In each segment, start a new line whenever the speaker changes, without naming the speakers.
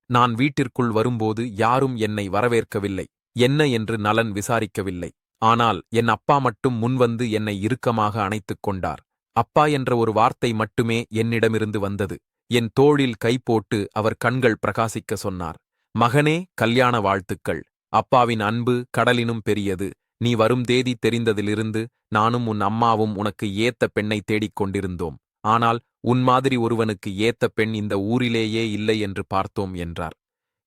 நான் வீட்டிற்குள் வரும்போது யாரும் என்னை வரவேற்கவில்லை. என்ன என்று நலன் விசாரிக்கவில்லை. ஆனால் என் அப்பா மட்டும் முன்வந்து என்னை இறுக்கமாக அணைத்துக் கொண்டார். அப்பா என்ற ஒரு வார்த்தை மட்டுமே என்னிடமிருந்து வந்தது. என் தோளில் கை போட்டு அவர் கண்கள் பிரகாசிக்க சொன்னார். மகனே, கல்யாண வாழ்த்துக்கள். அப்பாவின் அன்பு கடலினும் பெரியது. நீ வரும் தேதி தெரிந்ததிலிருந்து நானும் உன் அம்மாவும் உனக்கு ஏத்த பெண்ணை தேடிக் கொண்டிருந்தோம். ஆனால் உன் மாதிரி ஒருவனுக்கு ஏத்த பெண் இந்த ஊரிலேயே இல்லை என்று பார்த்தோம் என்றார்.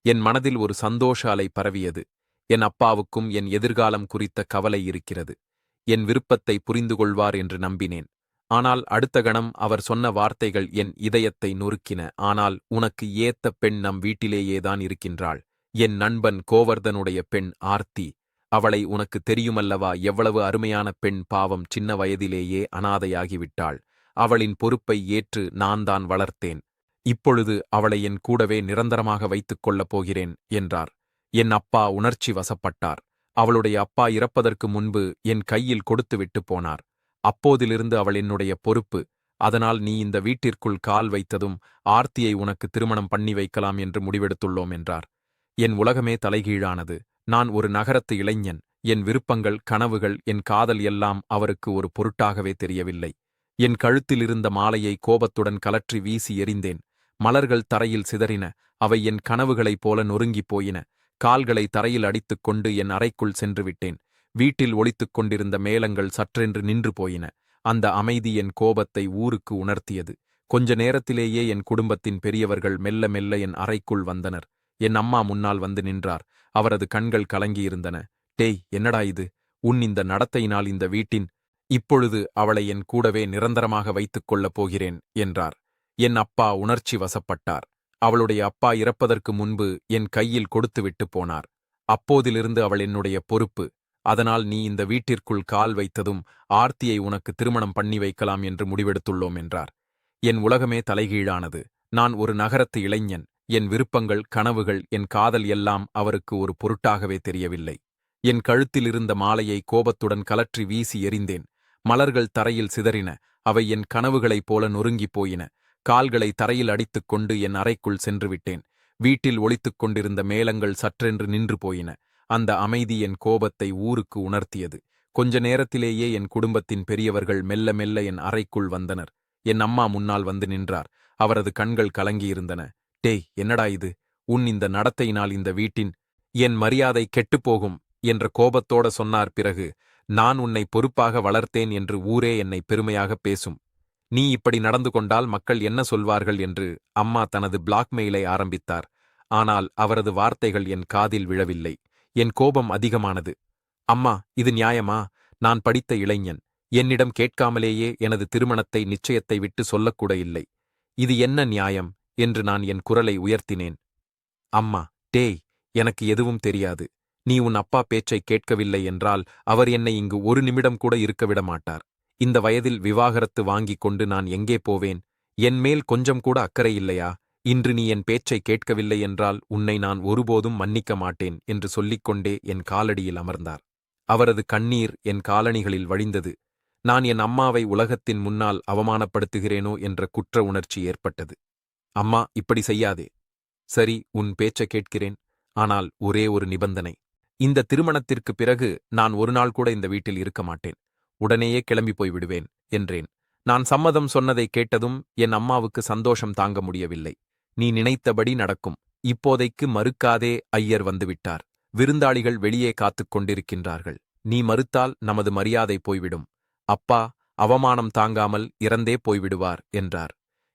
என் மனதில் ஒரு சந்தோஷ அலை பரவியது. என் அப்பாவுக்கும் என் எதிர்காலம் குறித்த கவலை இருக்கிறது. என் விருப்பத்தை புரிந்து கொள்வார் என்று நம்பினேன். ஆனால் அடுத்த கணம் அவர் சொன்ன வார்த்தைகள் என் இதயத்தை நொறுக்கின. ஆனால் உனக்கு ஏத்த பெண் நம் வீட்டிலேயேதான் இருக்கின்றாள். என் நண்பன் கோவர்தனுடைய பெண் ஆர்த்தி. அவளை உனக்கு தெரியுமல்லவா? எவ்வளவு அருமையான பெண்! பாவம், சின்ன வயதிலேயே அனாதையாகிவிட்டாள். அவளின் பொறுப்பை ஏற்று நான் தான் வளர்த்தேன். இப்பொழுது அவளை என் கூடவே நிரந்தரமாக வைத்துக் கொள்ளப் போகிறேன் என்றார். என் அப்பா உணர்ச்சி வசப்பட்டார். அவளுடைய அப்பா இறப்பதற்கு முன்பு என் கையில் கொடுத்துவிட்டு போனார். அப்போதிலிருந்து அவள் என்னுடைய பொறுப்பு. அதனால் நீ இந்த வீட்டிற்குள் கால் வைத்ததும் ஆர்த்தியை உனக்கு திருமணம் பண்ணி வைக்கலாம் என்று முடிவெடுத்துள்ளோம் என்றார். என் உலகமே தலைகீழானது. நான் ஒரு நகரத்து இளைஞன். என் விருப்பங்கள், கனவுகள், என் காதல் எல்லாம் அவருக்கு ஒரு பொருட்டாகவே தெரியவில்லை. என் கழுத்தில் இருந்த மாலையை கோபத்துடன் கலற்றி வீசி எறிந்தேன். மலர்கள் தரையில் சிதறின. அவை என் கனவுகளைப் போல நொறுங்கிப் போயின. கால்களை தரையில் அடித்துக் கொண்டு என் அறைக்குள் சென்று விட்டேன். வீட்டில் ஒலித்துக் கொண்டிருந்த மேளங்கள் சற்றென்று நின்று போயின. அந்த அமைதி என் கோபத்தை ஊருக்கு உணர்த்தியது. கொஞ்ச நேரத்திலேயே என் குடும்பத்தின் பெரியவர்கள் மெல்ல மெல்ல என் அறைக்குள் வந்தனர். என் அம்மா முன்னால் வந்து நின்றார். அவரது கண்கள் கலங்கியிருந்தன. டேய், என்னடா இது? உன் இந்த நடத்தையினால் இந்த வீட்டின் இப்பொழுது அவளை என் கூடவே நிரந்தரமாக வைத்துக் கொள்ளப் போகிறேன் என்றார். என் அப்பா உணர்ச்சி வசப்பட்டார். அவளுடைய அப்பா இறப்பதற்கு முன்பு என் கையில் கொடுத்துவிட்டு போனார். அப்போதிலிருந்து அவள் என்னுடைய பொறுப்பு. அதனால் நீ இந்த வீட்டிற்குள் கால் வைத்ததும் ஆர்த்தியை உனக்கு திருமணம் பண்ணி வைக்கலாம் என்று முடிவெடுத்துள்ளோம் என்றார். என் உலகமே தலைகீழானது. நான் ஒரு நகரத்து இளைஞன். என் விருப்பங்கள், கனவுகள், என் காதல் எல்லாம் அவருக்கு ஒரு பொருட்டாகவே தெரியவில்லை. என் கழுத்தில் இருந்த மாலையை கோபத்துடன் கலற்றி வீசி எறிந்தேன். மலர்கள் தரையில் சிதறின. அவை என் கனவுகளைப் போல நொறுங்கிப் போயின. கால்களை தரையில் அடித்துக் கொண்டு என் அறைக்குள் சென்று விட்டேன். வீட்டில் ஒலித்துக் கொண்டிருந்த மேளங்கள் சற்றென்று நின்று போயின. அந்த அமைதி என் கோபத்தை ஊருக்கு உணர்த்தியது. கொஞ்ச நேரத்திலேயே என் குடும்பத்தின் பெரியவர்கள் மெல்ல மெல்ல என் அறைக்குள் வந்தனர். என் அம்மா முன்னால் வந்து நின்றார். அவரது கண்கள் கலங்கியிருந்தன. டேய், என்னடா இது? உன் இந்த நடத்தையினால் இந்த வீட்டின் என் மரியாதை கெட்டுப்போகும் என்ற கோபத்தோட சொன்னார். பிறகு, நான் உன்னை பொறுப்பாக வளர்த்தேன் என்று ஊரே என்னை பெருமையாக பேசும். நீ இப்படி நடந்து கொண்டால் மக்கள் என்ன சொல்வார்கள் என்று அம்மா தனது பிளாக்மெயிலை ஆரம்பித்தார். ஆனால் அவரது வார்த்தைகள் என் காதில் விழவில்லை. என் கோபம் அதிகமானது. அம்மா, இது நியாயமா? நான் படித்த இளைஞன். என்னிடம் கேட்காமலேயே எனது திருமணத்தை நிச்சயத்தை விட்டு சொல்லக்கூட இல்லை. இது என்ன நியாயம் என்று நான் என் குரலை உயர்த்தினேன். அம்மா, டேய், எனக்கு எதுவும் தெரியாது. நீ உன் அப்பா பேச்சை கேட்கவில்லை என்றால் அவர் என்னை இங்கு ஒரு நிமிடம் கூட இருக்க விட மாட்டார். இந்த வயதில் விவாகரத்து வாங்கிக் கொண்டு நான் எங்கே போவேன்? என் மேல் கொஞ்சம் கூட அக்கறை இல்லையா? இன்று நீ என் பேச்சை கேட்கவில்லை என்றால் உன்னை நான் ஒருபோதும் மன்னிக்க மாட்டேன் என்று சொல்லிக்கொண்டே என் காலடியில் அமர்ந்தார். அவரது கண்ணீர் என் காலணிகளில் வழிந்தது. நான் என் அம்மாவை உலகத்தின் முன்னால் அவமானப்படுத்துகிறேனோ என்ற குற்ற உணர்ச்சி ஏற்பட்டது. அம்மா, இப்படி செய்யாதே. சரி, உன் பேச்சை கேட்கிறேன். ஆனால் ஒரே ஒரு நிபந்தனை. இந்த திருமணத்திற்கு பிறகு நான் ஒரு நாள் கூட இந்த வீட்டில் இருக்க மாட்டேன். உடனேயே கிளம்பி போய் விடுவேன் என்றேன். நான் சம்மதம் சொன்னதை கேட்டதும் என் அம்மாவுக்கு சந்தோஷம் தாங்க முடியவில்லை. நீ நினைத்தபடி நடக்கும். இப்போதைக்கு மறுக்காதே. ஐயர் வந்துவிட்டார். விருந்தாளிகள் வெளியே காத்துக் கொண்டிருக்கின்றார்கள். நீ மறுத்தால் நமது மரியாதை போய்விடும். அப்பா அவமானம் தாங்காமல் இறந்தே போய்விடுவார் என்றார்.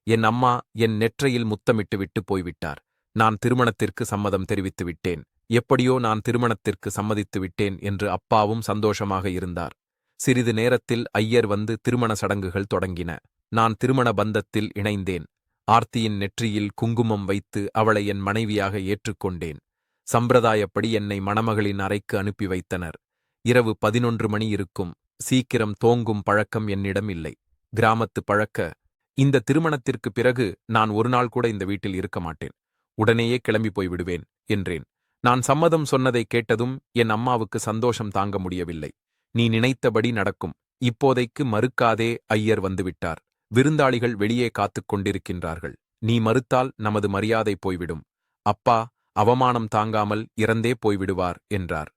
என் அம்மா என் நெற்றையில் முத்தமிட்டு விட்டு போய்விட்டார். நான் திருமணத்திற்கு சம்மதம் தெரிவித்து விட்டேன். எப்படியோ நான் திருமணத்திற்கு சம்மதித்து விட்டேன் என்று அப்பாவும் சந்தோஷமாக இருந்தார். சிறிது நேரத்தில் ஐயர் வந்து திருமண சடங்குகள் தொடங்கின. நான் திருமண பந்தத்தில் இணைந்தேன். ஆர்த்தியின் நெற்றியில் குங்குமம் வைத்து அவளை என் மனைவியாக ஏற்றுக்கொண்டேன். சம்பிரதாயப்படி என்னை மணமகளின் அறைக்கு அனுப்பி வைத்தனர். இரவு 11 மணி இருக்கும். சீக்கிரம் தோங்கும் பழக்கம் என்னிடம் இல்லை. கிராமத்து பழக்க. இந்த திருமணத்திற்கு பிறகு நான் ஒரு நாள் கூட இந்த வீட்டில் இருக்க மாட்டேன். உடனேயே கிளம்பி போய் விடுவேன் என்றேன். நான் சம்மதம் சொன்னதை கேட்டதும் என் அம்மாவுக்கு சந்தோஷம் தாங்க முடியவில்லை. நீ நினைத்தபடி நடக்கும். இப்போதைக்கு மறுக்காதே. ஐயர் வந்துவிட்டார். விருந்தாளிகள் வெளியே காத்துக் கொண்டிருக்கின்றார்கள். நீ மறுத்தால் நமது மரியாதை போய்விடும். அப்பா அவமானம் தாங்காமல் இறந்தே போய்விடுவார் என்றார்.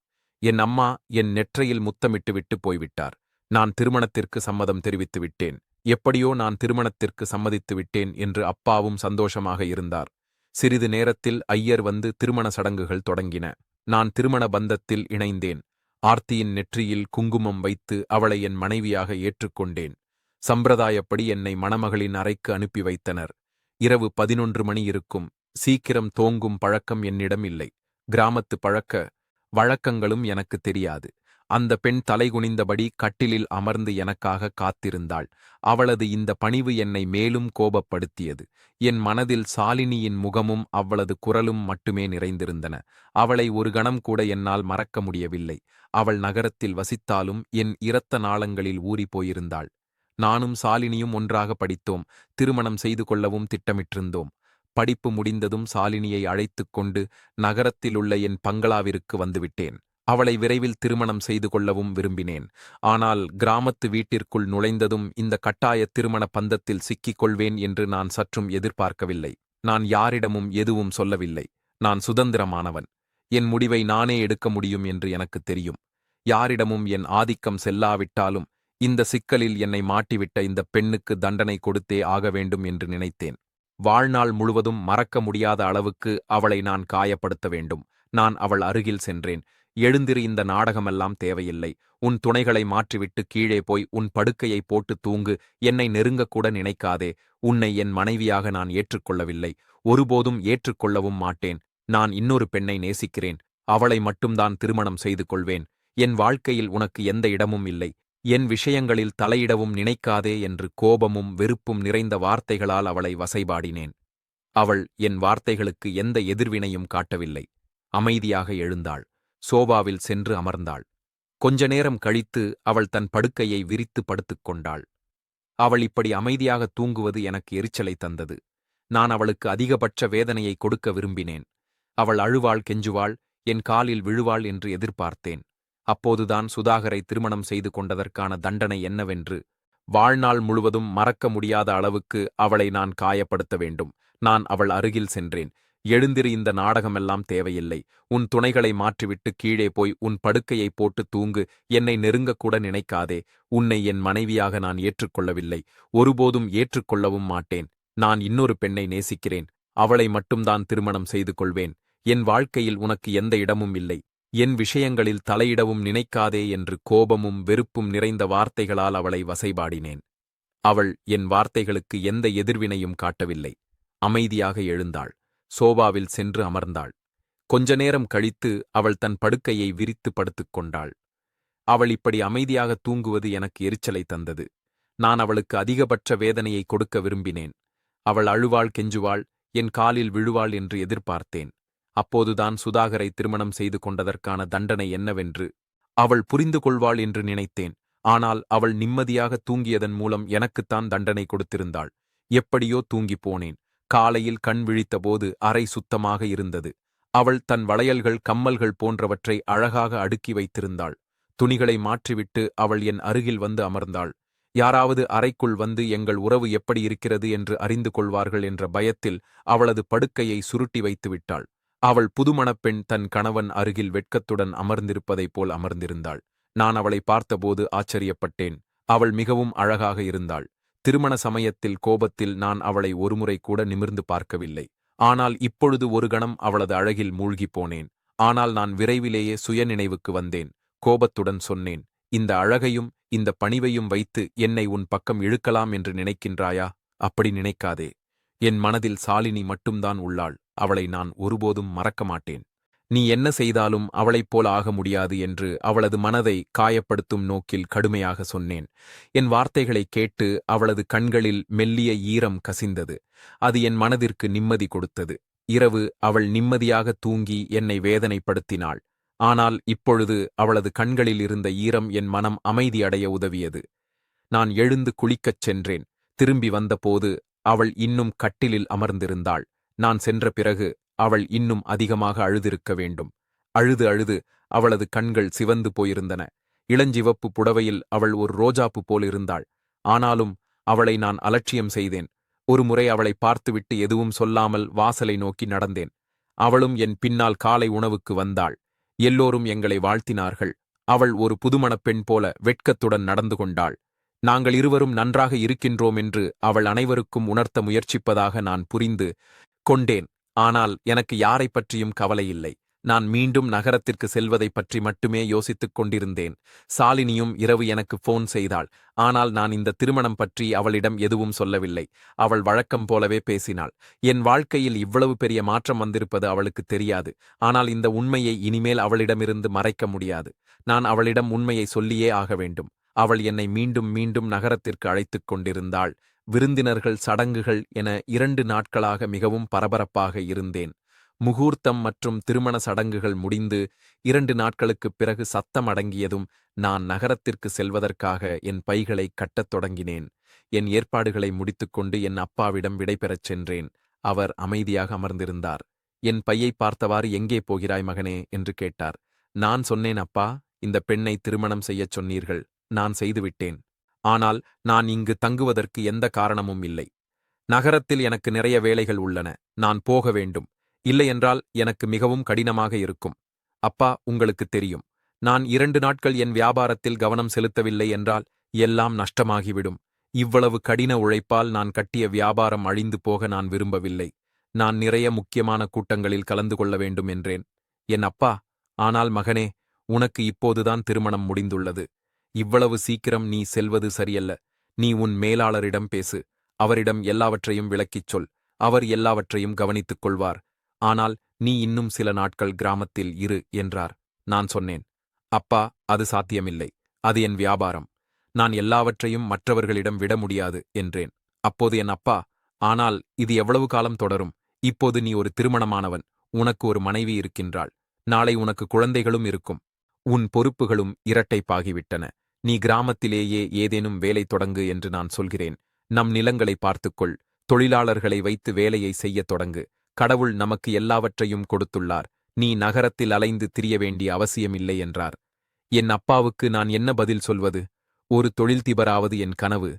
என் அம்மா என் நெற்றியில் முத்தமிட்டுவிட்டு போய்விட்டார். நான் திருமணத்திற்கு சம்மதம் தெரிவித்து விட்டேன். எப்படியோ நான் திருமணத்திற்கு சம்மதித்து விட்டேன் என்று அப்பாவும் சந்தோஷமாக இருந்தார். சிறிது நேரத்தில் ஐயர் வந்து திருமண சடங்குகள் தொடங்கின. நான் திருமண பந்தத்தில் இணைந்தேன். ஆர்த்தியின் நெற்றியில் குங்குமம் வைத்து அவளை என் மனைவியாக ஏற்றுக்கொண்டேன். சம்பிரதாயப்படி என்னை மணமகளின் அறைக்கு அனுப்பி வைத்தனர். இரவு 11 மணி இருக்கும். சீக்கிரம் தூங்கும் பழக்கம் என்னிடம் இல்லை. கிராமத்து பழக்க வழக்கங்களும் எனக்கு தெரியாது. அந்த பெண் தலைகுனிந்தபடி கட்டிலில் அமர்ந்து எனக்காக காத்திருந்தாள். அவளது இந்த பணிவு என்னை மேலும் கோபப்படுத்தியது. என் மனதில் சாலினியின் முகமும் அவளது குரலும் மட்டுமே நிறைந்திருந்தன. அவளை ஒரு கணம் கூட என்னால் மறக்க முடியவில்லை. அவள் நகரத்தில் வசித்தாலும் என் இரத்த நாளங்களில் ஊறிப் போயிருந்தாள். நானும் சாலினியும் ஒன்றாக படித்தோம். திருமணம் செய்து கொள்ளவும் திட்டமிட்டிருந்தோம். படிப்பு முடிந்ததும் சாலினியை அழைத்துக் கொண்டு நகரத்திலுள்ள என் பங்களாவிற்கு வந்துவிட்டேன். அவளை விரைவில் திருமணம் செய்து கொள்ளவும் விரும்பினேன். ஆனால் கிராமத்து வீட்டிற்குள் நுழைந்ததும் இந்த கட்டாய திருமண பந்தத்தில் சிக்கிக் கொள்வேன் என்று நான் சற்றும் எதிர்பார்க்கவில்லை. நான் யாரிடமும் எதுவும் சொல்லவில்லை. நான் சுதந்திரமானவன். என் முடிவை நானே எடுக்க முடியும் என்று எனக்கு தெரியும். யாரிடமும் என் ஆதிக்கம் செல்லாவிட்டாலும் இந்த சிக்கலில் என்னை மாட்டிவிட்ட இந்த பெண்ணுக்கு தண்டனை கொடுத்தே ஆக வேண்டும் என்று நினைத்தேன். வாழ்நாள் முழுவதும் மறக்க முடியாத அளவுக்கு அவளை நான் காயப்படுத்த வேண்டும். நான் அவள் அருகில் சென்றேன். எழுந்திரு, இந்த நாடகமெல்லாம் தேவையில்லை. உன் துணைகளை மாற்றிவிட்டு கீழே போய் உன் படுக்கையை போட்டு தூங்கு. என்னை நெருங்கக்கூட நினைக்காதே. உன்னை என் மனைவியாக நான் ஏற்றுக்கொள்ளவில்லை. ஒருபோதும் ஏற்றுக்கொள்ளவும் மாட்டேன். நான் இன்னொரு பெண்ணை நேசிக்கிறேன். அவளை மட்டும்தான் திருமணம் செய்து கொள்வேன். என் வாழ்க்கையில் உனக்கு எந்த இடமும் இல்லை. என் விஷயங்களில் தலையிடவும் நினைக்காதே என்று கோபமும் வெறுப்பும் நிறைந்த வார்த்தைகளால் அவளை வசைபாடினேன். அவள் என் வார்த்தைகளுக்கு எந்த எதிர்வினையும் காட்டவில்லை. அமைதியாக எழுந்தாள். சோபாவில் சென்று அமர்ந்தாள். கொஞ்ச நேரம் கழித்து அவள் தன் படுக்கையை விரித்து படுத்துக் கொண்டாள். அவள் இப்படி அமைதியாக தூங்குவது எனக்கு எரிச்சலை தந்தது. நான் அவளுக்கு அதிகபட்ச வேதனையை கொடுக்க விரும்பினேன். அவள் அழுவாள், கெஞ்சுவாள், என் காலில் விழுவாள் என்று எதிர்பார்த்தேன். அப்போதுதான் சுதாகரை திருமணம் செய்து கொண்டதற்கான தண்டனை என்னவென்று வாழ்நாள் முழுவதும் மறக்க முடியாத அளவுக்கு அவளை நான் காயப்படுத்த வேண்டும். நான் அவள் அருகில் சென்றேன். எழுந்திரு, இந்த நாடகமெல்லாம் தேவையில்லை. உன் துணைகளை மாற்றிவிட்டு கீழே போய் உன் படுக்கையை போட்டு தூங்கு. என்னை நெருங்கக்கூட நினைக்காதே. உன்னை என் மனைவியாக நான் ஏற்றுக்கொள்ளவில்லை. ஒருபோதும் ஏற்றுக்கொள்ளவும் மாட்டேன். நான் இன்னொரு பெண்ணை நேசிக்கிறேன். அவளை மட்டும்தான் திருமணம் செய்து கொள்வேன். என் வாழ்க்கையில் உனக்கு எந்த இடமும் இல்லை. என் விஷயங்களில் தலையிடவும் நினைக்காதே என்று கோபமும் வெறுப்பும் நிறைந்த வார்த்தைகளால் அவளை வசைபாடினேன். அவள் என் வார்த்தைகளுக்கு எந்த எதிர்வினையும் காட்டவில்லை. அமைதியாக எழுந்தாள். சோபாவில் சென்று அமர்ந்தாள். கொஞ்ச நேரம் கழித்து அவள் தன் படுக்கையை விரித்து படுத்துக் கொண்டாள். அவள் இப்படி அமைதியாக தூங்குவது எனக்கு எரிச்சலை தந்தது. நான் அவளுக்கு அதிகபட்ச வேதனையை கொடுக்க விரும்பினேன். அவள் அழுவாள், கெஞ்சுவாள், என் காலில் விழுவாள் என்று எதிர்பார்த்தேன். அப்போதுதான் சுதாகரை திருமணம் செய்து கொண்டதற்கான தண்டனை என்னவென்று அவள் புரிந்து கொள்வாள் என்று நினைத்தேன். ஆனால் அவள் நிம்மதியாக தூங்கியதன் மூலம் எனக்குத்தான் தண்டனை கொடுத்திருந்தாள். எப்படியோ தூங்கிப் போனேன். காலையில் கண் விழித்தபோது அறை சுத்தமாக இருந்தது. அவள் தன் வளையல்கள், கம்மல்கள் போன்றவற்றை அழகாக அடுக்கி வைத்திருந்தாள். துணிகளை மாற்றிவிட்டு அவள் என் அருகில் வந்து அமர்ந்தாள். யாராவது அறைக்குள் வந்து எங்கள் உறவு எப்படி இருக்கிறது என்று அறிந்து கொள்வார்கள் என்ற பயத்தில் அவளது படுக்கையை சுருட்டி வைத்து விட்டாள். அவள் புதுமணப்பெண் தன் கணவன் அருகில் வெட்கத்துடன் அமர்ந்திருப்பதைப் போல் அமர்ந்திருந்தாள். நான் அவளை பார்த்தபோது ஆச்சரியப்பட்டேன். அவள் மிகவும் அழகாக இருந்தாள். திருமண சமயத்தில் கோபத்தில் நான் அவளை ஒருமுறை கூட நிமிர்ந்து பார்க்கவில்லை. ஆனால் இப்பொழுது ஒரு கணம் அவளது அழகில் மூழ்கிப் போனேன். ஆனால் நான் விரைவிலேயே சுயநினைவுக்கு வந்தேன். கோபத்துடன் சொன்னேன், இந்த அழகையும் இந்த பணிவையும் வைத்து என்னை உன் பக்கம் இழுக்கலாம் என்று நினைக்கின்றாயா? அப்படி நினைக்காதே. என் மனதில் சாலினி மட்டும்தான் உள்ளாள். அவளை நான் ஒருபோதும் மறக்க மாட்டேன். நீ என்ன செய்தாலும் அவளைப் போல ஆக முடியாது என்று அவளது மனதை காயப்படுத்தும் நோக்கில் கடுமையாக சொன்னேன். என் வார்த்தைகளை கேட்டு அவளது கண்களில் மெல்லிய ஈரம் கசிந்தது. அது என் மனதிற்கு நிம்மதி கொடுத்தது. இரவு அவள் நிம்மதியாக தூங்கி என்னை வேதனைப்படுத்தினாள். ஆனால் இப்பொழுது அவளது கண்களில் இருந்த ஈரம் என் மனம் அமைதியடைய உதவியது. நான் எழுந்து குளிக்கச் சென்றேன். திரும்பி வந்தபோது அவள் இன்னும் கட்டிலில் அமர்ந்திருந்தாள். நான் சென்ற பிறகு அவள் இன்னும் அதிகமாக அழுதிருக்க வேண்டும். அழுது அழுது அவளது கண்கள் சிவந்து போயிருந்தன. இளஞ்சிவப்பு புடவையில் அவள் ஒரு ரோஜாப்பு போலிருந்தாள். ஆனாலும் அவளை நான் அலட்சியம் செய்தேன். ஒருமுறை அவளை பார்த்துவிட்டு எதுவும் சொல்லாமல் வாசலை நோக்கி நடந்தேன். அவளும் என் பின்னால் காலை உணவுக்கு வந்தாள். எல்லோரும் எங்களை வாழ்த்தினார்கள். அவள் ஒரு புதுமணப் பெண் போல வெட்கத்துடன் நடந்து கொண்டாள். நாங்கள் இருவரும் நன்றாக இருக்கின்றோம் என்று அவள் அனைவருக்கும் உணர்த்த முயற்சிப்பதாக நான் புரிந்து கொண்டேன். ஆனால் எனக்கு யாரைப் பற்றியும் கவலை இல்லை. நான் மீண்டும் நகரத்திற்கு செல்வதைப் பற்றி மட்டுமே யோசித்துக் கொண்டிருந்தேன். சாலினியும் இரவு எனக்கு போன் செய்தாள். ஆனால் நான் இந்த திருமணம் பற்றி அவளிடம் எதுவும் சொல்லவில்லை. அவள் வழக்கம் போலவே பேசினாள். என் வாழ்க்கையில் இவ்வளவு பெரிய மாற்றம் வந்திருப்பது அவளுக்கு தெரியாது. ஆனால் இந்த உண்மையை இனிமேல் அவளிடமிருந்து மறைக்க முடியாது. நான் அவளிடம் உண்மையை சொல்லியே ஆக வேண்டும். அவள் என்னை மீண்டும் மீண்டும் நகரத்திற்கு அழைத்துக் கொண்டிருந்தாள். விருந்தினர்கள், சடங்குகள் என 2 நாட்களாக மிகவும் பரபரப்பாக இருந்தேன். முகூர்த்தம் மற்றும் திருமண சடங்குகள் முடிந்து 2 நாட்களுக்குப் பிறகு சத்தம் அடங்கியதும் நான் நகரத்திற்கு செல்வதற்காக என் பைகளை கட்டத் தொடங்கினேன். என் ஏற்பாடுகளை முடித்துக்கொண்டு என் அப்பாவிடம் விடைபெறச் சென்றேன். அவர் அமைதியாக அமர்ந்திருந்தார். என் பையை பார்த்தவாறு, "எங்கே போகிறாய் மகனே?" என்று கேட்டார். நான் சொன்னேன், "அப்பா, இந்த பெண்ணை திருமணம் செய்யச் சொன்னீர்கள். நான் செய்துவிட்டேன். ஆனால் நான் இங்கு தங்குவதற்கு எந்த காரணமும் இல்லை. நகரத்தில் எனக்கு நிறைய வேலைகள் உள்ளன. நான் போக வேண்டும். இல்லையென்றால் எனக்கு மிகவும் கடினமாக இருக்கும். அப்பா, உங்களுக்குத் தெரியும். நான் 2 நாட்கள் என் வியாபாரத்தில் கவனம் செலுத்தவில்லை என்றால் எல்லாம் நஷ்டமாகிவிடும். இவ்வளவு கடின உழைப்பால் நான் கட்டிய வியாபாரம் அழிந்து போக நான் விரும்பவில்லை. நான் நிறைய முக்கியமான கூட்டங்களில் கலந்து கொள்ள வேண்டும் என்றேன்." என் அப்பா, "ஆனால் மகனே, உனக்கு இப்போதுதான் திருமணம் முடிந்துள்ளது. இவ்வளவு சீக்கிரம் நீ செல்வது சரியல்ல. நீ உன் மேலாளரிடம் பேசு. அவரிடம் எல்லாவற்றையும் விளக்கிச் சொல். அவர் எல்லாவற்றையும் கவனித்துக் கொள்வார். ஆனால் நீ இன்னும் சில நாட்கள் கிராமத்தில் இரு" என்றார். நான் சொன்னேன், "அப்பா, அது சாத்தியமில்லை. அது என் வியாபாரம். நான் எல்லாவற்றையும் மற்றவர்களிடம் விட முடியாது" என்றேன். அப்போது என் அப்பா, "ஆனால் இது எவ்வளவு காலம் தொடரும்? இப்போது நீ ஒரு திருமணமானவன். உனக்கு ஒரு மனைவி இருக்கின்றாள். நாளை உனக்கு குழந்தைகளும் இருக்கும். உன் பொறுப்புகளும் இரட்டைப்பாகிவிட்டன. நீ கிராமத்திலேயே ஏதேனும் வேலை தொடங்கு என்று நான் சொல்கிறேன். நம் நிலங்களை பார்த்துக்கொள். தொழிலாளர்களை வைத்து வேலையை செய்யத் தொடங்கு. கடவுள் நமக்கு எல்லாவற்றையும் கொடுத்துள்ளார். நீ நகரத்தில் அலைந்து திரிய வேண்டிய அவசியமில்லை" என்றார். என் அப்பாவுக்கு நான் என்ன பதில் சொல்வது? ஒரு தொழில்திபராவது என் கனவு.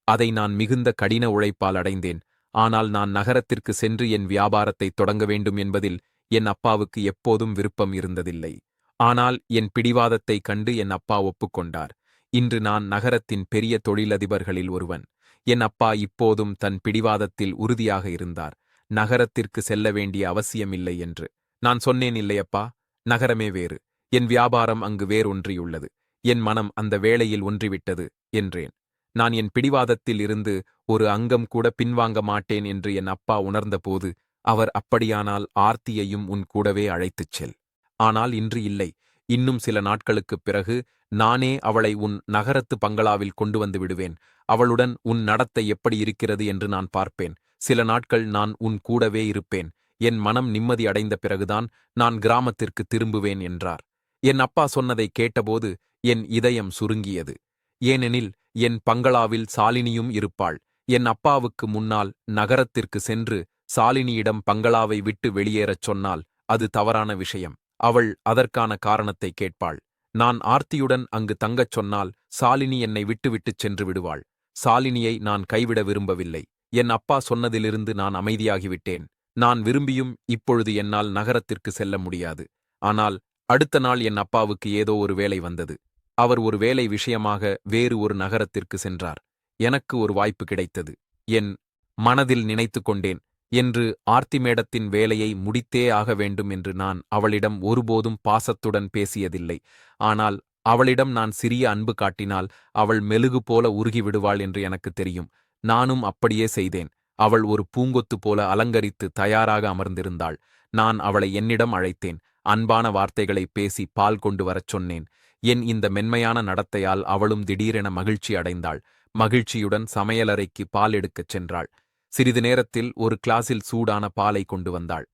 அதை நான் மிகுந்த கடின உழைப்பால் அடைந்தேன். ஆனால் நான் நகரத்திற்கு சென்று என் வியாபாரத்தை தொடங்க வேண்டும் என்பதில் என் அப்பாவுக்கு எப்போதும் விருப்பம் இருந்ததில்லை. ஆனால் என் பிடிவாதத்தைக் கண்டு என் அப்பா ஒப்புக்கொண்டார். இன்று நான் நகரத்தின் பெரிய தொழிலதிபர்களில் ஒருவன். என் அப்பா இப்போதும் தன் பிடிவாதத்தில் உறுதியாக இருந்தார். நகரத்திற்கு செல்ல வேண்டிய அவசியமில்லை என்று. நான் சொன்னேன், "இல்லையப்பா, நகரமே வேறு. என் வியாபாரம் அங்கு வேரொன்றியுள்ளது. என் மனம் அந்த வேளையில் ஒன்றிவிட்டது" என்றேன். நான் என் பிடிவாதத்தில் இருந்து ஒரு அங்கம் கூட பின்வாங்க மாட்டேன் என்று என் அப்பா உணர்ந்தபோது அவர், "அப்படியானால் ஆர்த்தியையும் உன் கூடவே அழைத்துச் செல். ஆனால் இன்று இல்லை. இன்னும் சில நாட்களுக்குப் பிறகு நானே அவளை உன் நகரத்து பங்களாவில் கொண்டு வந்து விடுவேன். அவளுடன் உன் நடத்தை எப்படி இருக்கிறது என்று நான் பார்ப்பேன். சில நாட்கள் நான் உன் கூடவே இருப்பேன். என் மனம் நிம்மதி அடைந்த பிறகுதான் நான் கிராமத்திற்கு திரும்புவேன்" என்றார். என் அப்பா சொன்னதை கேட்டபோது என் இதயம் சுருங்கியது. ஏனெனில் என் பங்களாவில் சாலினியும் இருப்பாள். என் அப்பாவுக்கு முன்னால் நகரத்திற்கு சென்று சாலினியிடம் பங்களாவை விட்டு வெளியேறச் சொன்னால் அது தவறான விஷயம். அவள் அதற்கான காரணத்தை கேட்பாள். நான் ஆர்த்தியுடன் அங்கு தங்கச் சொன்னால் சாலினி என்னை விட்டுவிட்டுச் சென்று விடுவாள். சாலினியை நான் கைவிட விரும்பவில்லை. என் அப்பா சொன்னதிலிருந்து நான் அமைதியாகிவிட்டேன். நான் விரும்பியும் இப்பொழுது என்னால் நகரத்திற்கு செல்ல முடியாது. ஆனால் அடுத்த நாள் என் அப்பாவுக்கு ஏதோ ஒரு வேலை வந்தது. அவர் ஒரு வேலை விஷயமாக வேறு ஒரு நகரத்திற்கு சென்றார். எனக்கு ஒரு வாய்ப்பு கிடைத்தது. என் மனதில் நினைத்து கொண்டேன், என்று ஆர்த்தி மேடத்தின் வேலையை முடித்தே ஆக வேண்டும் என்று நான் அவளிடம் ஒருபோதும் பாசத்துடன் பேசியதில்லை. ஆனால் அவளிடம் நான் சிறிய அன்பு காட்டினால் அவள் மெழுகு போல உருகிவிடுவாள் என்று எனக்கு தெரியும். நானும் அப்படியே செய்தேன். அவள் ஒரு பூங்கொத்து போல அலங்கரித்து தயாராக அமர்ந்திருந்தாள். நான் அவளை என்னிடம் அழைத்தேன். அன்பான வார்த்தைகளை பேசி பால் கொண்டு வரச் சொன்னேன். என் இந்த மென்மையான நடத்தையால் அவளும் திடீரென மகிழ்ச்சி அடைந்தாள். மகிழ்ச்சியுடன் சமையலறைக்கு பால் எடுக்கச் சென்றாள். சிறிது நேரத்தில் ஒரு கிளாஸில் சூடான பாலை கொண்டு வந்தாள்.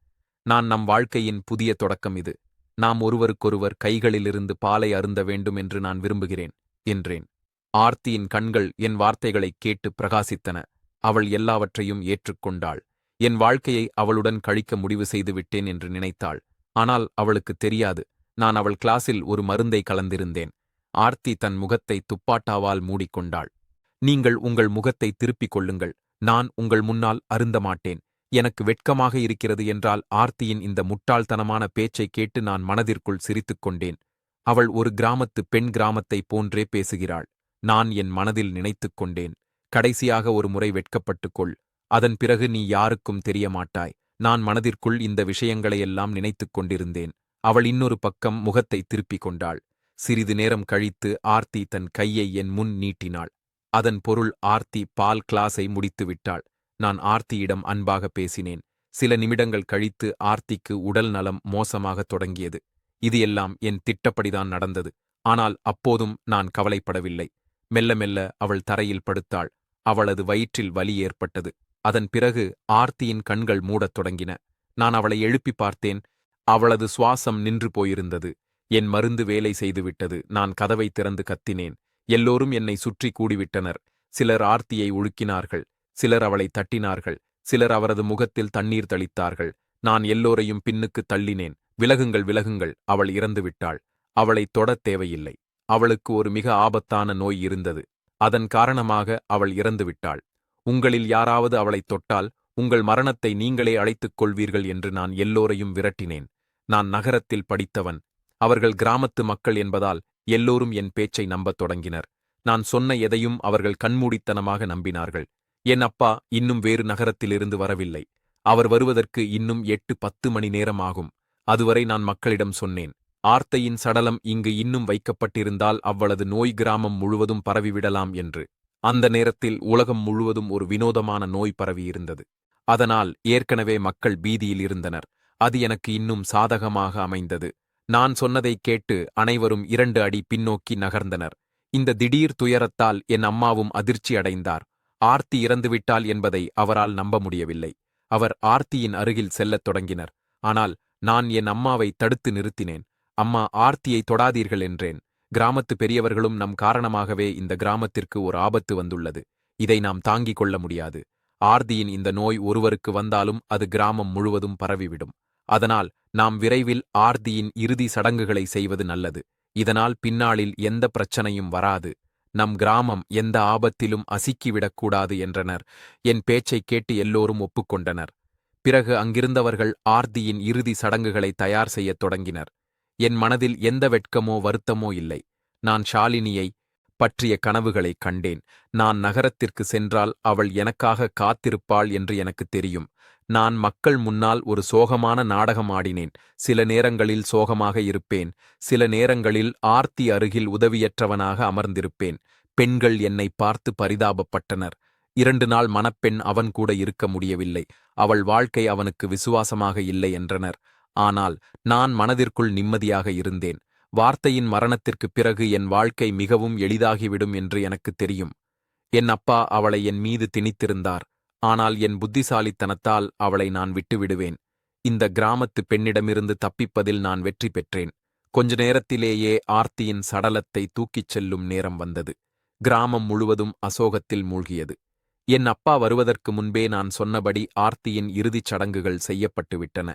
"நான் நம் வாழ்க்கையின் புதிய தொடக்கம் இது. நாம் ஒருவருக்கொருவர் கைகளிலிருந்து பாலை அருந்த வேண்டும் என்று நான் விரும்புகிறேன்" என்றேன். ஆர்த்தியின் கண்கள் என் வார்த்தைகளைக் கேட்டு பிரகாசித்தன. அவள் எல்லாவற்றையும் ஏற்றுக்கொண்டாள். என் வாழ்க்கையை அவளுடன் கழிக்க முடிவு செய்து விட்டேன் என்று நினைத்தாள். ஆனால் அவளுக்கு தெரியாது, நான் அவள் கிளாஸில் ஒரு மருந்தை கலந்திருந்தேன். ஆர்த்தி தன் முகத்தை துப்பாட்டாவால் மூடிக்கொண்டாள். "நீங்கள் உங்கள் முகத்தை திருப்பிக் கொள்ளுங்கள். நான் உங்கள் முன்னால் அருந்த மாட்டேன். எனக்கு வெட்கமாக இருக்கிறது என்றால் ஆர்த்தியின் இந்த முட்டாள்தனமான பேச்சைக் கேட்டு நான் மனதிற்குள் சிரித்துக் கொண்டேன். அவள் ஒரு கிராமத்து பெண் கிராமத்தைப் போன்றே பேசுகிறாள். நான் என் மனதில் நினைத்துக் கொண்டேன். கடைசியாக ஒரு முறை வெட்கப்பட்டுக் கொள். அதன் பிறகு நீ யாருக்கும் தெரிய மாட்டாய். நான் மனதிற்குள் இந்த விஷயங்களையெல்லாம் நினைத்துக் கொண்டிருந்தேன். அவள் இன்னொரு பக்கம் முகத்தை திருப்பிக் கொண்டாள். சிறிது நேரம் கழித்து ஆர்த்தி தன் கையை என் முன் நீட்டினாள். அதன் பொருள் ஆர்த்தி பால் கிளாஸை முடித்துவிட்டாள். நான் ஆர்த்தியிடம் அன்பாக பேசினேன். சில நிமிடங்கள் கழித்து ஆர்த்திக்கு உடல் நலம் மோசமாகத் தொடங்கியது. இது எல்லாம் என் திட்டப்படிதான் நடந்தது. ஆனால் அப்போதும் நான் கவலைப்படவில்லை. மெல்ல மெல்ல அவள் தரையில் படுத்தாள். அவளது வயிற்றில் வலி ஏற்பட்டது. அதன் பிறகு ஆர்த்தியின் கண்கள் மூடத் தொடங்கின. நான் அவளை எழுப்பி பார்த்தேன். அவளது சுவாசம் நின்று போயிருந்தது. என் மருந்து வேலை செய்துவிட்டது. நான் கதவை திறந்து கத்தினேன். எல்லோரும் என்னை சுற்றி கூடிவிட்டனர். சிலர் ஆர்த்தியை உழுக்கினார்கள். சிலர் அவளை தட்டினார்கள். சிலர் அவரது முகத்தில் தண்ணீர் தெளித்தார்கள். நான் எல்லோரையும் பின்னுக்கு தள்ளினேன். விலகுங்கள், விலகுங்கள், அவள் இறந்துவிட்டாள். அவளைத் தொடத் தேவையில்லை. அவளுக்கு ஒரு மிக ஆபத்தான நோய் இருந்தது. அதன் காரணமாக அவள் இறந்துவிட்டாள். உங்களில் யாராவது அவளைத் தொட்டால் உங்கள் மரணத்தை நீங்களே அழைத்துக் கொள்வீர்கள் என்று நான் எல்லோரையும் விரட்டினேன். நான் நகரத்தில் படித்தவன். அவர்கள் கிராமத்து மக்கள் என்பதால் எல்லோரும் என் பேச்சை நம்பத் தொடங்கினர். நான் சொன்ன எதையும் அவர்கள் கண்மூடித்தனமாக நம்பினார்கள். என் அப்பா இன்னும் வேறு நகரத்திலிருந்து வரவில்லை. அவர் வருவதற்கு இன்னும் 8-10 மணி நேரம் ஆகும். அதுவரை நான் மக்களிடம் சொன்னேன். ஆர்த்தையின் சடலம் இங்கு இன்னும் வைக்கப்பட்டிருந்தால் அவ்வளது நோய் கிராமம் முழுவதும் பரவிவிடலாம் என்று. அந்த நேரத்தில் உலகம் முழுவதும் ஒரு வினோதமான நோய் பரவியிருந்தது. அதனால் ஏற்கனவே மக்கள் பீதியில் இருந்தனர். அது எனக்கு இன்னும் சாதகமாக அமைந்தது. நான் சொன்னதைக் கேட்டு அனைவரும் 2 அடி பின்னோக்கி நகர்ந்தனர். இந்த திடீர் துயரத்தால் என் அம்மாவும் அதிர்ச்சி அடைந்தார். ஆர்த்தி இறந்துவிட்டாள் என்பதை அவரால் நம்ப முடியவில்லை. அவர் ஆர்த்தியின் அருகில் செல்லத் தொடங்கினர். ஆனால் நான் என் அம்மாவை தடுத்து நிறுத்தினேன். அம்மா, ஆர்த்தியை தொடாதீர்கள் என்றேன். கிராமத்து பெரியவர்களும் நம் காரணமாகவே இந்த கிராமத்திற்கு ஒரு ஆபத்து வந்துள்ளது. இதை நாம் தாங்கிக் கொள்ள முடியாது. ஆர்த்தியின் இந்த நோய் ஒருவருக்கு வந்தாலும் அது கிராமம் முழுவதும் பரவிவிடும். அதனால் நாம் விரைவில் ஆர்த்தியின் இறுதி சடங்குகளை செய்வது நல்லது. இதனால் பின்னாளில் எந்த பிரச்சனையும் வராது. நம் கிராமம் எந்த ஆபத்திலும் அசிக்கிவிடக்கூடாது என்றனர். என் பேச்சைக் கேட்டு எல்லோரும் ஒப்புக்கொண்டனர். பிறகு அங்கிருந்தவர்கள் ஆர்த்தியின் இறுதி சடங்குகளை தயார் செய்யத் தொடங்கினர். என் மனதில் எந்த வெட்கமோ வருத்தமோ இல்லை. நான் ஷாலினியை பற்றிய கனவுகளைக் கண்டேன். நான் நகரத்திற்கு சென்றால் அவள் எனக்காக காத்திருப்பாள் என்று எனக்கு தெரியும். நான் மக்கள் முன்னால் ஒரு சோகமான நாடகம் ஆடினேன். சில நேரங்களில் சோகமாக இருப்பேன். சில நேரங்களில் ஆர்த்தி அருகில் உதவியற்றவனாக அமர்ந்திருப்பேன். பெண்கள் என்னை பார்த்து பரிதாபப்பட்டனர். 2 நாள் மணப்பெண் அவன் கூட இருக்க முடியவில்லை. அவள் வாழ்க்கை அவனுக்கு விசுவாசமாக இல்லை என்றனர். ஆனால் நான் மனதிற்குள் நிம்மதியாக இருந்தேன். வார்த்தையின் மரணத்திற்குப் பிறகு என் வாழ்க்கை மிகவும் எளிதாகிவிடும் என்று எனக்குத் தெரியும். என் அப்பா அவளை என் மீது திணித்திருந்தார். ஆனால் என் புத்திசாலித்தனத்தால் அவளை நான் விட்டுவிடுவேன். இந்த கிராமத்து பெண்ணிடமிருந்து தப்பிப்பதில் நான் வெற்றி பெற்றேன். கொஞ்ச நேரத்திலேயே ஆர்த்தியின் சடலத்தை தூக்கிச் செல்லும் நேரம் வந்தது. கிராமம் முழுவதும் அசோகத்தில் மூழ்கியது. என் அப்பா வருவதற்கு முன்பே நான் சொன்னபடி ஆர்த்தியின் இறுதிச் சடங்குகள் செய்யப்பட்டுவிட்டன.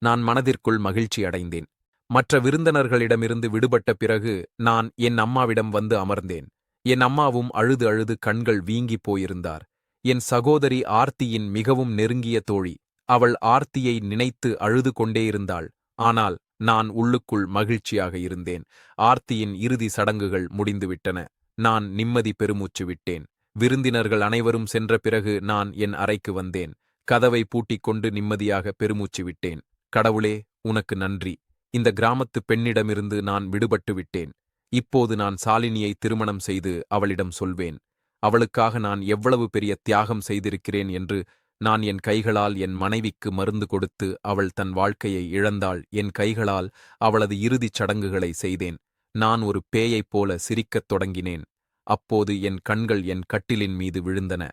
நான் மனதிற்குள் மகிழ்ச்சி அடைந்தேன். மற்ற விருந்தினர்களிடமிருந்து விடுபட்ட பிறகு நான் என் அம்மாவிடம் வந்து அமர்ந்தேன். என் அம்மாவும் அழுது அழுது கண்கள் வீங்கிப் போயிருந்தார். என் சகோதரி ஆர்த்தியின் மிகவும் நெருங்கிய தோழி. அவள் ஆர்த்தியை நினைத்து அழுது கொண்டேயிருந்தாள். ஆனால் நான் உள்ளுக்குள் மகிழ்ச்சியாக இருந்தேன். ஆர்த்தியின் இறுதி சடங்குகள் முடிந்துவிட்டன. நான் நிம்மதி பெருமூச்சு விட்டேன். விருந்தினர்கள் அனைவரும் சென்ற பிறகு நான் என் அறைக்கு வந்தேன். கதவை பூட்டிக் கொண்டு நிம்மதியாக பெருமூச்சு விட்டேன். கடவுளே, உனக்கு நன்றி. இந்த கிராமத்து பெண்ணிடமிருந்து நான் விடுபட்டு விட்டேன். இப்போது நான் சாலினியை திருமணம் செய்து அவளிடம் சொல்வேன். அவளுக்காக நான் எவ்வளவு பெரிய தியாகம் செய்திருக்கிறேன் என்று. நான் என் கைகளால் என் மனைவிக்கு மருந்து கொடுத்து அவள் தன் வாழ்க்கையை இழந்தாள். என் கைகளால் அவளது இறுதிச் சடங்குகளை செய்தேன். நான் ஒரு பேயைப் போல சிரிக்கத் தொடங்கினேன். அப்போது என் கண்கள் என் கட்டிலின் மீது விழுந்தன.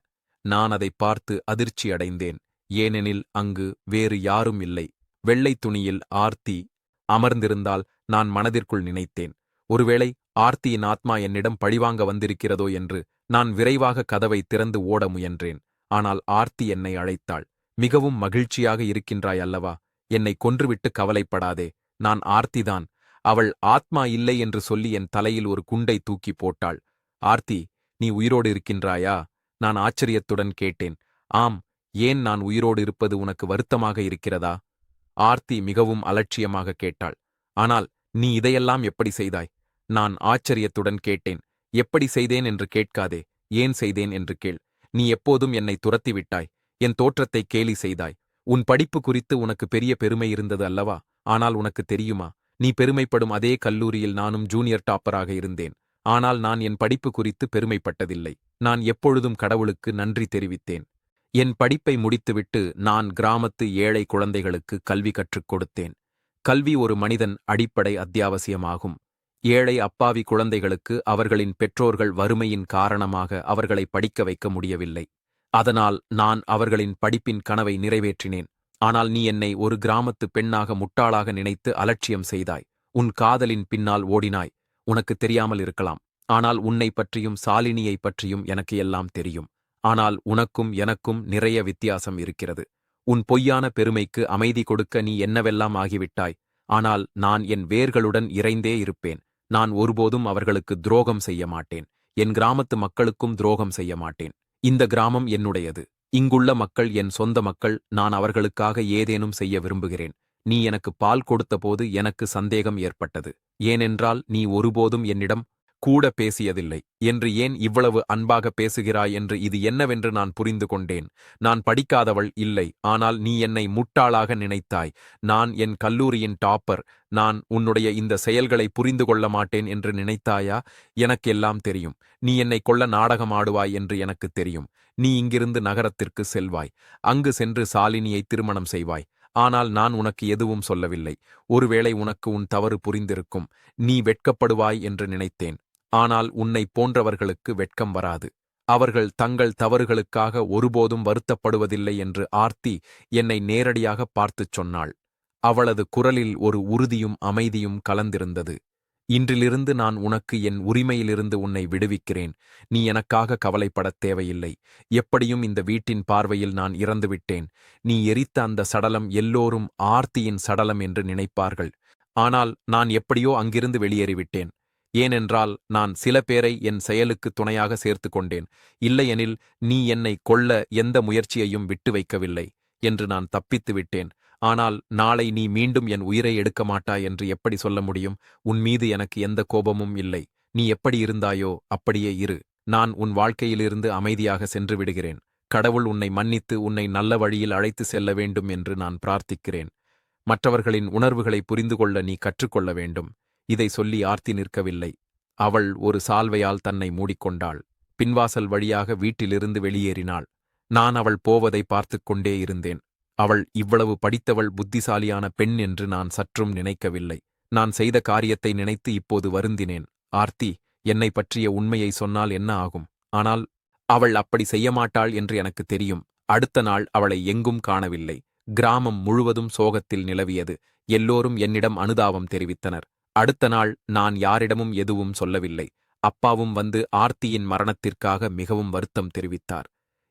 நான் அதை பார்த்து அதிர்ச்சி அடைந்தேன். ஏனெனில் அங்கு வேறு யாரும் இல்லை. வெள்ளை துணியில் ஆர்த்தி அமர்ந்திருந்தால் நான் மனதிற்குள் நினைத்தேன். ஒருவேளை ஆர்த்தியின் ஆத்மா என்னிடம் பழிவாங்க வந்திருக்கிறதோ என்று. நான் விரைவாக கதவை திறந்து ஓட முயன்றேன். ஆனால் ஆர்த்தி என்னை அழைத்தாள். மிகவும் மகிழ்ச்சியாக இருக்கின்றாய் அல்லவா? என்னை கொன்றுவிட்டு கவலைப்படாதே. நான் ஆர்த்திதான். அவள் ஆத்மா இல்லை என்று சொல்லி என் தலையில் ஒரு குண்டை தூக்கி போட்டாள். ஆர்த்தி, நீ உயிரோடு இருக்கின்றாயா? நான் ஆச்சரியத்துடன் கேட்டேன். ஆம், ஏன் நான் உயிரோடு இருப்பது உனக்கு வருத்தமாக இருக்கிறதா? ஆர்த்தி மிகவும் அலட்சியமாக கேட்டாள். ஆனால் நீ இதையெல்லாம் எப்படி செய்தாய்? நான் ஆச்சரியத்துடன் கேட்டேன். எப்படி செய்தேன் என்று கேட்காதே, ஏன் செய்தேன் என்று கேள். நீ எப்போதும் என்னை துரத்திவிட்டாய். என் தோற்றத்தை கேலி செய்தாய். உன் படிப்பு குறித்து உனக்கு பெரிய பெருமை இருந்தது அல்லவா? ஆனால் உனக்கு தெரியுமா, நீ பெருமைப்படும் அதே கல்லூரியில் நானும் ஜூனியர் டாப்பராக இருந்தேன். ஆனால் நான் என் படிப்பு குறித்து பெருமைப்பட்டதில்லை. நான் எப்பொழுதும் கடவுளுக்கு நன்றி தெரிவித்தேன். என் படிப்பை முடித்துவிட்டு நான் கிராமத்து ஏழை குழந்தைகளுக்கு கல்வி கற்றுக் கொடுத்தேன். கல்வி ஒரு மனிதன் அடிப்படை அத்தியாவசியமாகும். ஏழை அப்பாவி குழந்தைகளுக்கு அவர்களின் பெற்றோர்கள் வறுமையின் காரணமாக அவர்களை படிக்க வைக்க முடியவில்லை. அதனால் நான் அவர்களின் படிப்பின் கனவை நிறைவேற்றினேன். ஆனால் நீ என்னை ஒரு கிராமத்து பெண்ணாக முட்டாளாக நினைத்து அலட்சியம் செய்தாய். உன் காதலின் பின்னால் ஓடினாய். உனக்கு தெரியாமல் இருக்கலாம். ஆனால் உன்னை பற்றியும் சாலினியை பற்றியும் எனக்கு எல்லாம் தெரியும். ஆனால் உனக்கும் எனக்கும் நிறைய வித்தியாசம் இருக்கிறது. உன் பொய்யான பெருமைக்கு அமைதி கொடுக்க நீ என்னவெல்லாம் ஆகிவிட்டாய். ஆனால் நான் என் வேர்களுடன் இறைந்தே இருப்பேன். நான் ஒருபோதும் அவர்களுக்கு துரோகம் செய்ய மாட்டேன். என் கிராமத்து மக்களுக்கும் துரோகம் செய்ய மாட்டேன். இந்த கிராமம் என்னுடையது. இங்குள்ள மக்கள் என் சொந்த மக்கள். நான் அவர்களுக்காக ஏதேனும் செய்ய விரும்புகிறேன். நீ எனக்கு பால் கொடுத்தபோது எனக்கு சந்தேகம் ஏற்பட்டது. ஏனென்றால் நீ ஒருபோதும் என்னிடம் கூட பேசியதில்லை என்று ஏன் இவ்வளவு அன்பாக பேசுகிறாய் என்று இது என்னவென்று நான் புரிந்து கொண்டேன். நான் படிக்காதவள் இல்லை, ஆனால் நீ என்னை முட்டாளாக நினைத்தாய். நான் என் கல்லூரியின் டாப்பர். நான் உன்னுடைய இந்த செயல்களை புரிந்து கொள்ள மாட்டேன் என்று நினைத்தாயா? எனக்கெல்லாம் தெரியும். நீ என்னை கொல்ல நாடகமாடுவாய் என்று எனக்கு தெரியும். நீ இங்கிருந்து நகரத்திற்கு செல்வாய். அங்கு சென்று சாலினியை திருமணம் செய்வாய். ஆனால் நான் உனக்கு எதுவும் சொல்லவில்லை. ஒருவேளை உனக்கு உன் தவறு புரிந்திருக்கும். நீ வெட்கப்படுவாய் என்று நினைத்தேன். ஆனால் உன்னை போன்றவர்களுக்கு வெட்கம் வராது. அவர்கள் தங்கள் தவறுகளுக்காக ஒருபோதும் வருத்தப்படுவதில்லை என்று ஆர்த்தி என்னை நேரடியாக பார்த்துச் சொன்னாள். அவளது குரலில் ஒரு உறுதியும் அமைதியும் கலந்திருந்தது. இன்றிலிருந்து நான் உனக்கு என் உரிமையிலிருந்து உன்னை விடுவிக்கிறேன். நீ எனக்காக கவலைப்படத் தேவையில்லை. எப்படியும் இந்த வீட்டின் பார்வையில் நான் இறந்துவிட்டேன். நீ எரித்த அந்த சடலம் எல்லோரும் ஆர்த்தியின் சடலம் என்று நினைப்பார்கள். ஆனால் நான் எப்படியோ அங்கிருந்து வெளியேறிவிட்டேன். ஏனென்றால் நான் சில பேரை என் செயலுக்கு துணையாக சேர்த்து கொண்டேன். இல்லையெனில் நீ என்னை கொல்ல எந்த முயற்சியையும் விட்டு வைக்கவில்லை என்று நான் தப்பித்து விட்டேன். ஆனால் நாளை நீ மீண்டும் என் உயிரை எடுக்க மாட்டாய் என்று எப்படி சொல்ல முடியும்? உன் மீது எனக்கு எந்த கோபமும் இல்லை. நீ எப்படி இருந்தாயோ அப்படியே இரு. நான் உன் வாழ்க்கையிலிருந்து அமைதியாக சென்று விடுகிறேன். கடவுள் உன்னை மன்னித்து உன்னை நல்ல வழியில் அழைத்து செல்ல வேண்டும் என்று நான் பிரார்த்திக்கிறேன். மற்றவர்களின் உணர்வுகளை புரிந்து கொள்ள நீ கற்றுக்கொள்ள வேண்டும். இதை சொல்லி ஆர்த்தி நிற்கவில்லை. அவள் ஒரு சால்வையால் தன்னை மூடிக்கொண்டாள். பின்வாசல் வழியாக வீட்டிலிருந்து வெளியேறினாள். நான் அவள் போவதை பார்த்துக் கொண்டே இருந்தேன். அவள் இவ்வளவு படித்தவள், புத்திசாலியான பெண் என்று நான் சற்றும் நினைக்கவில்லை. நான் செய்த காரியத்தை நினைத்து இப்போது வருந்தினேன். ஆர்த்தி என்னை பற்றிய உண்மையை சொன்னால் என்ன ஆகும்? ஆனால் அவள் அப்படி செய்யமாட்டாள் என்று எனக்கு தெரியும். அடுத்த நாள் அவளை எங்கும் காணவில்லை. கிராமம் முழுவதும் சோகத்தில் நிலவியது. எல்லோரும் என்னிடம் அனுதாபம் தெரிவித்தனர். அடுத்த நாள் நான் யாரிடமும் எதுவும் சொல்லவில்லை. அப்பாவும் வந்து ஆர்த்தியின் மரணத்திற்காக மிகவும் வருத்தம் தெரிவித்தார்.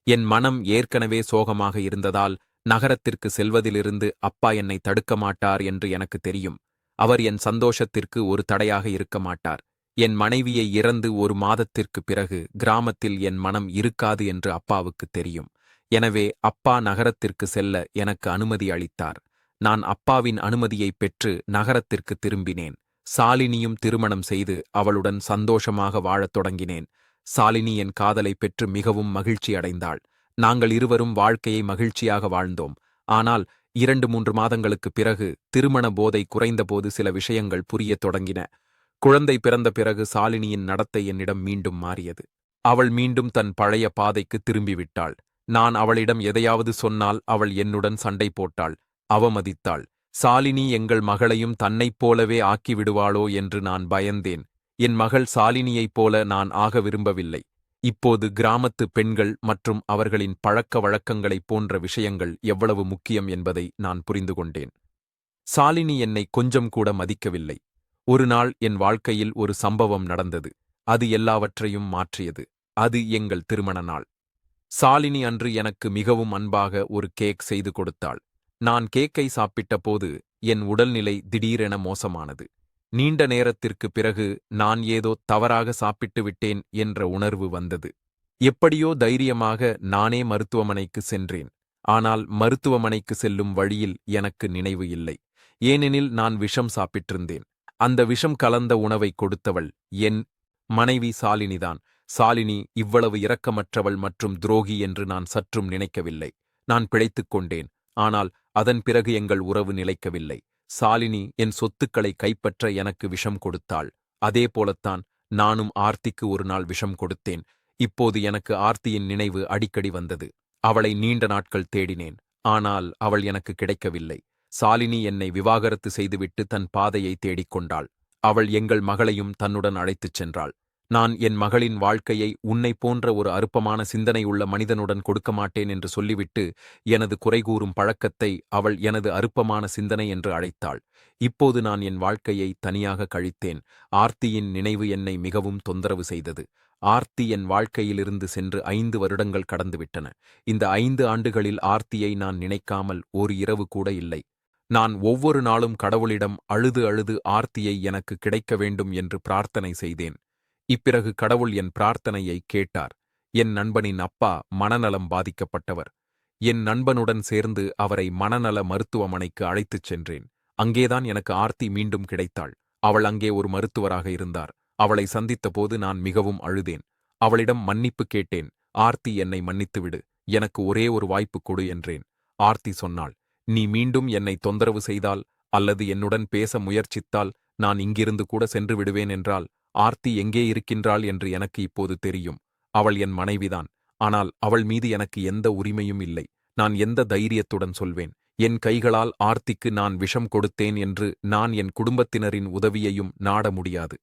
என் மனம் ஏற்கனவே சோகமாக இருந்ததால் நகரத்திற்கு செல்வதிலிருந்து அப்பா என்னை தடுக்க மாட்டார் என்று எனக்கு தெரியும். அவர் என் சந்தோஷத்திற்கு ஒரு தடையாக இருக்க மாட்டார். என் மனைவியை இறந்து ஒரு மாதத்திற்கு பிறகு கிராமத்தில் என் மனம் இருக்காது என்று அப்பாவுக்கு தெரியும். எனவே அப்பா நகரத்திற்கு செல்ல எனக்கு அனுமதி அளித்தார். நான் அப்பாவின் அனுமதியை பெற்று நகரத்திற்கு திரும்பினேன். சாலினியும் திருமணம் செய்து அவளுடன் சந்தோஷமாக வாழத் தொடங்கினேன். சாலினி என் காதலை பெற்று மிகவும் மகிழ்ச்சி அடைந்தாள். நாங்கள் இருவரும் வாழ்க்கையை மகிழ்ச்சியாக வாழ்ந்தோம். ஆனால் 2-3 மாதங்களுக்குப் பிறகு திருமண போதை குறைந்தபோது சில விஷயங்கள் புரியத் தொடங்கின. குழந்தை பிறந்த பிறகு சாலினியின் நடத்தை என்னிடம் மீண்டும் மாறியது. அவள் மீண்டும் தன் பழைய பாதைக்கு திரும்பிவிட்டாள். நான் அவளிடம் எதையாவது சொன்னால் அவள் என்னுடன் சண்டை போட்டாள், அவமதித்தாள். சாலினி எங்கள் மகளையும் தன்னைப் போலவே ஆக்கிவிடுவாளோ என்று நான் பயந்தேன். என் மகள் சாலினியைப் போல நான் ஆக விரும்பவில்லை. இப்போது கிராமத்து பெண்கள் மற்றும் அவர்களின் பழக்க வழக்கங்களைப் போன்ற விஷயங்கள் எவ்வளவு முக்கியம் என்பதை நான் புரிந்து கொண்டேன். சாலினி என்னை கொஞ்சம் கூட மதிக்கவில்லை. ஒரு நாள் என் வாழ்க்கையில் ஒரு சம்பவம் நடந்தது. அது எல்லாவற்றையும் மாற்றியது. அது எங்கள் திருமண நாள். சாலினி அன்று எனக்கு மிகவும் அன்பாக ஒரு கேக் செய்து கொடுத்தாள். நான் கேக்கை சாப்பிட்ட போது என் உடல்நிலை திடீரென மோசமானது. நீண்ட நேரத்திற்குப் பிறகு நான் ஏதோ தவறாக சாப்பிட்டு விட்டேன் என்ற உணர்வு வந்தது. எப்படியோ தைரியமாக நானே மருத்துவமனைக்கு சென்றேன். ஆனால் மருத்துவமனைக்கு செல்லும் வழியில் எனக்கு நினைவு இல்லை. ஏனெனில் நான் விஷம் சாப்பிட்டிருந்தேன். அந்த விஷம் கலந்த உணவை கொடுத்தவள் என் மனைவி சாலினிதான். சாலினி இவ்வளவு இரக்கமற்றவள் மற்றும் துரோகி என்று நான் சற்றும் நினைக்கவில்லை. நான் பிழைத்துக் கொண்டேன். ஆனால் அதன் பிறகு எங்கள் உறவு நிலைக்கவில்லை. சாலினி என் சொத்துக்களை கைப்பற்ற எனக்கு விஷம் கொடுத்தாள். அதே போலத்தான் நானும் ஆர்த்திக்கு ஒரு நாள் விஷம் கொடுத்தேன். இப்போது எனக்கு ஆர்த்தியின் நினைவு அடிக்கடி வந்தது. அவளை நீண்ட நாட்கள் தேடினேன். ஆனால் அவள் எனக்கு கிடைக்கவில்லை. சாலினி என்னை விவாகரத்து செய்துவிட்டு தன் பாதையை தேடிக்கொண்டாள். அவள் எங்கள் மகளையும் தன்னுடன் அழைத்துச் சென்றாள். நான் என் மகளின் வாழ்க்கையை உன்னைப் போன்ற ஒரு அற்பமான சிந்தனையுள்ள மனிதனுடன் கொடுக்க மாட்டேன் என்று சொல்லிவிட்டு எனது குறைகூறும் பழக்கத்தை அவள் எனது அற்பமான சிந்தனை என்று அழைத்தாள். இப்போது நான் என் வாழ்க்கையை தனியாக கழித்தேன். ஆர்த்தியின் நினைவு என்னை மிகவும் தொந்தரவு செய்தது. ஆர்த்தி என் வாழ்க்கையிலிருந்து சென்று 5 வருடங்கள் கடந்துவிட்டன. இந்த 5 ஆண்டுகளில் ஆர்த்தியை நான் நினைக்காமல் ஒரு இரவு கூட இல்லை. நான் ஒவ்வொரு நாளும் கடவுளிடம் அழுது அழுது ஆர்த்தியை எனக்கு கிடைக்க வேண்டும் என்று பிரார்த்தனை செய்தேன். இப்பிறகு கடவுள் என் பிரார்த்தனையை கேட்டார். என் நண்பனின் அப்பா மனநலம் பாதிக்கப்பட்டவர். என் நண்பனுடன் சேர்ந்து அவரை மனநல மருத்துவமனைக்கு அழைத்துச் சென்றேன். அங்கேதான் எனக்கு ஆர்த்தி மீண்டும் கிடைத்தாள். அவள் அங்கே ஒரு மருத்துவராக இருந்தார். அவளை சந்தித்தபோது நான் மிகவும் அழுதேன். அவளிடம் மன்னிப்பு கேட்டேன். ஆர்த்தி, என்னை மன்னித்துவிடு. எனக்கு ஒரே ஒரு வாய்ப்பு கொடு என்றேன். ஆர்த்தி சொன்னாள், நீ மீண்டும் என்னை தொந்தரவு செய்தால் அல்லது என்னுடன் பேச முயற்சித்தால் நான் இங்கிருந்து கூட சென்று விடுவேன் என்றால் ஆர்த்தி எங்கே இருக்கின்றாள் என்று எனக்கு இப்போது தெரியும். அவள் என் மனைவிதான். ஆனால் அவள் மீது எனக்கு எந்த உரிமையும் இல்லை. நான் எந்த தைரியத்துடன் சொல்வேன்? என் கைகளால் ஆர்த்திக்கு நான் விஷம் கொடுத்தேன் என்று நான் என் குடும்பத்தினரின் உதவியையும் நாட முடியாது.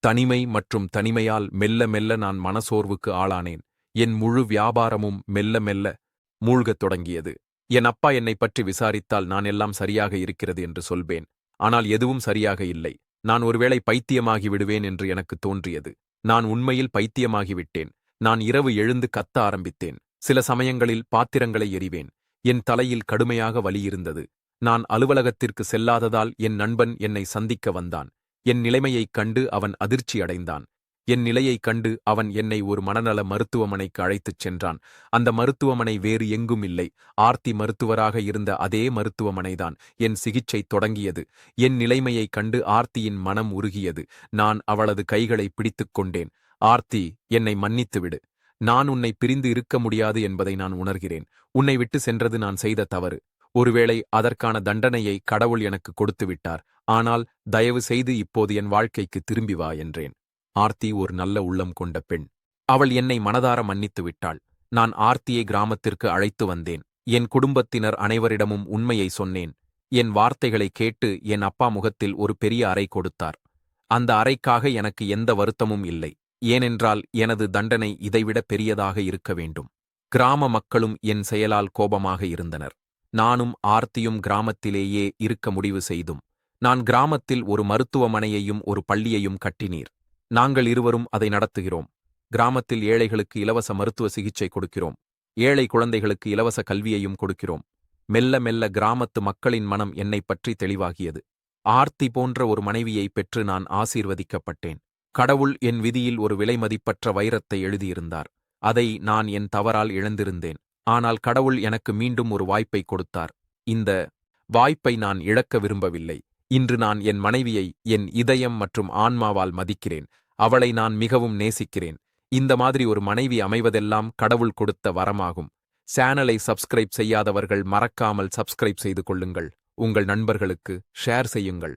தனிமை மற்றும் தனிமையால் மெல்ல மெல்ல நான் மனசோர்வுக்கு ஆளானேன். என் முழு வியாபாரமும் மெல்ல மெல்ல மூழ்கத் தொடங்கியது. என் அப்பா என்னை பற்றி விசாரித்தால் நான் எல்லாம் சரியாக இருக்கிறது என்று சொல்வேன். ஆனால் எதுவும் சரியாக இல்லை. நான் ஒருவேளை பைத்தியமாகி விடுவேன் என்று எனக்கு தோன்றியது. நான் உண்மையில் பைத்தியமாகிவிட்டேன். நான் இரவு எழுந்து கத்த ஆரம்பித்தேன். சில சமயங்களில் பாத்திரங்களை எறிவேன். என் தலையில் கடுமையாக வலியிருந்தது. நான் அலுவலகத்திற்கு செல்லாததால் என் நண்பன் என்னை சந்திக்க வந்தான். என் நிலைமையைக் கண்டு அவன் அதிர்ச்சி அடைந்தான். என் நிலையைக் கண்டு அவன் என்னை ஒரு மனநல மருத்துவமனைக்கு அழைத்துச் சென்றான். அந்த மருத்துவமனை வேறு எங்கும் இல்லை. ஆர்த்தி மருத்துவராக இருந்த அதே மருத்துவமனைதான். என் சிகிச்சை தொடங்கியது. என் நிலைமையைக் கண்டு ஆர்த்தியின் மனம் உருகியது. நான் அவளது கைகளை பிடித்துக் கொண்டேன். ஆர்த்தி, என்னை மன்னித்துவிடு. நான் உன்னை பிரிந்து இருக்க முடியாது என்பதை நான் உணர்கிறேன். உன்னை விட்டு சென்றது நான் செய்த தவறு. ஒருவேளை அதற்கான தண்டனையை கடவுள் எனக்கு கொடுத்து விட்டார். ஆனால் தயவு செய்து இப்போது என் வாழ்க்கைக்கு திரும்பி வா என்றேன். ஆர்த்தி ஒரு நல்ல உள்ளம் கொண்ட பெண். அவள் என்னை மனதார மன்னித்து விட்டாள். நான் ஆர்த்தியை கிராமத்திற்கு அழைத்து வந்தேன். என் குடும்பத்தினர் அனைவரிடமும் உண்மையை சொன்னேன். என் வார்த்தைகளை கேட்டு என் அப்பா முகத்தில் ஒரு பெரிய அறை கொடுத்தார். அந்த அறைக்காக எனக்கு எந்த வருத்தமும் இல்லை. ஏனென்றால் எனது தண்டனை இதைவிட பெரியதாக இருக்க வேண்டும். கிராம மக்களும் என் செயலால் கோபமாக இருந்தனர். நானும் ஆர்த்தியும் கிராமத்திலேயே இருக்க முடிவு செய்தும். நான் கிராமத்தில் ஒரு மருத்துவமனையையும் ஒரு பள்ளியையும் கட்டினீர். நாங்கள் இருவரும் அதை நடத்துகிறோம். கிராமத்தில் ஏழைகளுக்கு இலவச மருத்துவ சிகிச்சை கொடுக்கிறோம். ஏழை குழந்தைகளுக்கு இலவச கல்வியையும் கொடுக்கிறோம். மெல்ல மெல்ல கிராமத்து மக்களின் மனம் என்னைப் பற்றி தெளிவாகியது. ஆர்த்தி போன்ற ஒரு மனைவியை பெற்று நான் ஆசீர்வதிக்கப்பட்டேன். கடவுள் என் விதியில் ஒரு விலைமதிப்பற்ற வைரத்தை எழுதியிருந்தார். அதை நான் என் தவறால் இழந்திருந்தேன். ஆனால் கடவுள் எனக்கு மீண்டும் ஒரு வாய்ப்பை கொடுத்தார். இந்த வாய்ப்பை நான் இழக்க விரும்பவில்லை. இன்று நான் என் மனைவியை என் இதயம் மற்றும் ஆன்மாவால் மதிக்கிறேன். அவளை நான் மிகவும் நேசிக்கிறேன். இந்த மாதிரி ஒரு மனைவி அமைவதெல்லாம் கடவுள் கொடுத்த வரமாகும். சேனலை சப்ஸ்கிரைப் செய்யாதவர்கள் மறக்காமல் சப்ஸ்கிரைப் செய்து கொள்ளுங்கள். உங்கள் நண்பர்களுக்கு ஷேர் செய்யுங்கள்.